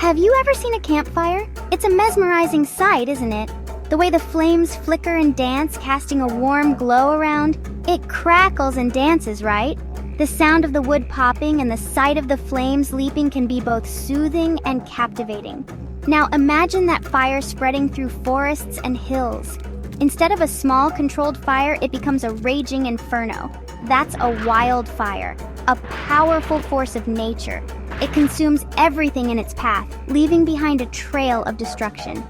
Have you ever seen a campfire? It's a mesmerizing sight, isn't it? The way the flames flicker and dance, casting a warm glow around. It crackles and dances, right? The sound of the wood popping and the sight of the flames leaping can be both soothing and captivating. Now imagine that fire spreading through forests and hills. Instead of a small, controlled fire, it becomes a raging inferno. That's a wildfire, a powerful force of nature. It consumes everything in its path, leaving behind a trail of destruction.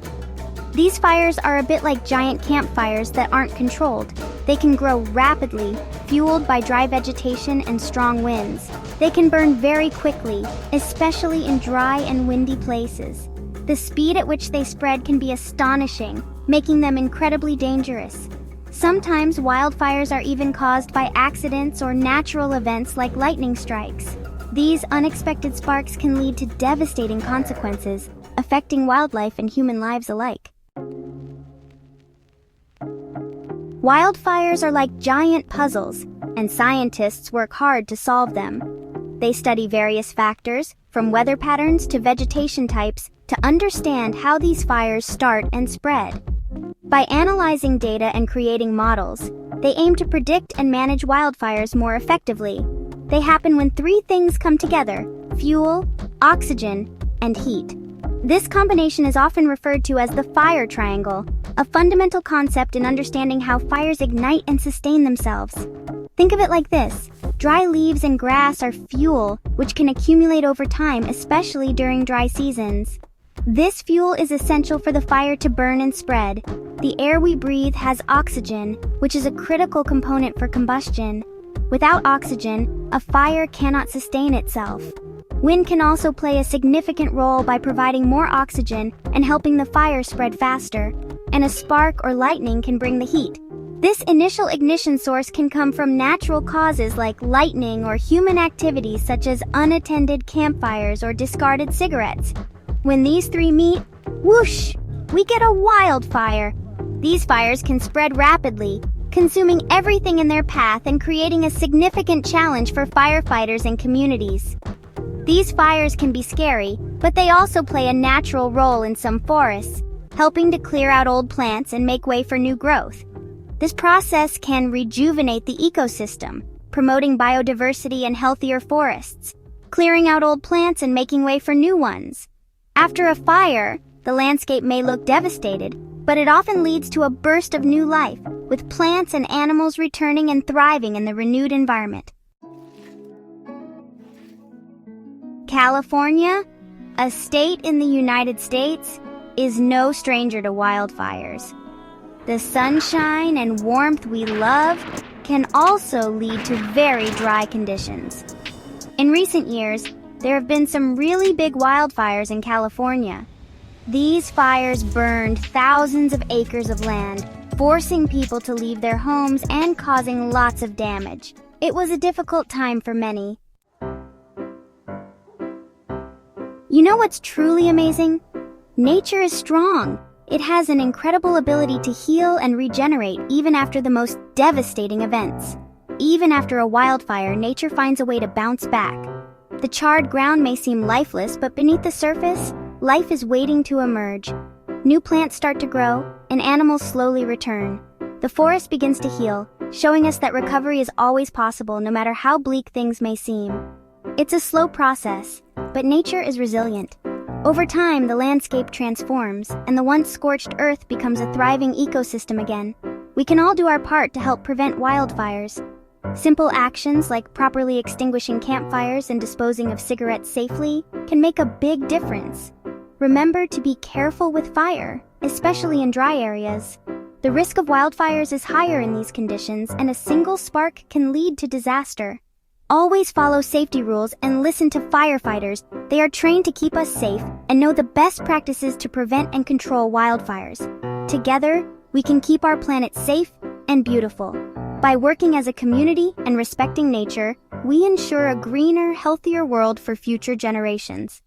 These fires are a bit like giant campfires that aren't controlled. They can grow rapidly, fueled by dry vegetation and strong winds. They can burn very quickly, especially in dry and windy places. The speed at which they spread can be astonishing, making them incredibly dangerous. Sometimes wildfires are even caused by accidents or natural events like lightning strikes. These unexpected sparks can lead to devastating consequences, affecting wildlife and human lives alike. Wildfires are like giant puzzles, and scientists work hard to solve them. They study various factors, from weather patterns to vegetation types, to understand how these fires start and spread. By analyzing data and creating models, they aim to predict and manage wildfires more effectively. They happen when three things come together: fuel, oxygen, and heat. This combination is often referred to as the fire triangle, a fundamental concept in understanding how fires ignite and sustain themselves. Think of it like this: dry leaves and grass are fuel, which can accumulate over time, especially during dry seasons. This fuel is essential for the fire to burn and spread. The air we breathe has oxygen, which is a critical component for combustion. Without oxygen, a fire cannot sustain itself. Wind can also play a significant role by providing more oxygen and helping the fire spread faster. And a spark or lightning can bring the heat. This initial ignition source can come from natural causes like lightning or human activities such as unattended campfires or discarded cigarettes. When these three meet, whoosh, we get a wildfire. These fires can spread rapidly, consuming everything in their path and creating a significant challenge for firefighters and communities. These fires can be scary, but they also play a natural role in some forests, helping to clear out old plants and make way for new growth. This process can rejuvenate the ecosystem, promoting biodiversity and healthier forests, clearing out old plants and making way for new ones. After a fire, the landscape may look devastated, but it often leads to a burst of new life, with plants and animals returning and thriving in the renewed environment. California, a state in the United States, is no stranger to wildfires. The sunshine and warmth we love can also lead to very dry conditions. In recent years, there have been some really big wildfires in California. These fires burned thousands of acres of land, forcing people to leave their homes and causing lots of damage. It was a difficult time for many. You know what's truly amazing? Nature is strong. It has an incredible ability to heal and regenerate even after the most devastating events. Even after a wildfire, nature finds a way to bounce back. The charred ground may seem lifeless, but beneath the surface, life is waiting to emerge. New plants start to grow, and animals slowly return. The forest begins to heal, showing us that recovery is always possible no matter how bleak things may seem. It's a slow process, but nature is resilient. Over time, the landscape transforms, and the once scorched earth becomes a thriving ecosystem again. We can all do our part to help prevent wildfires. Simple actions like properly extinguishing campfires and disposing of cigarettes safely can make a big difference. Remember to be careful with fire, especially in dry areas. The risk of wildfires is higher in these conditions, and a single spark can lead to disaster. Always follow safety rules and listen to firefighters. They are trained to keep us safe and know the best practices to prevent and control wildfires. Together, we can keep our planet safe and beautiful. By working as a community and respecting nature, we ensure a greener, healthier world for future generations.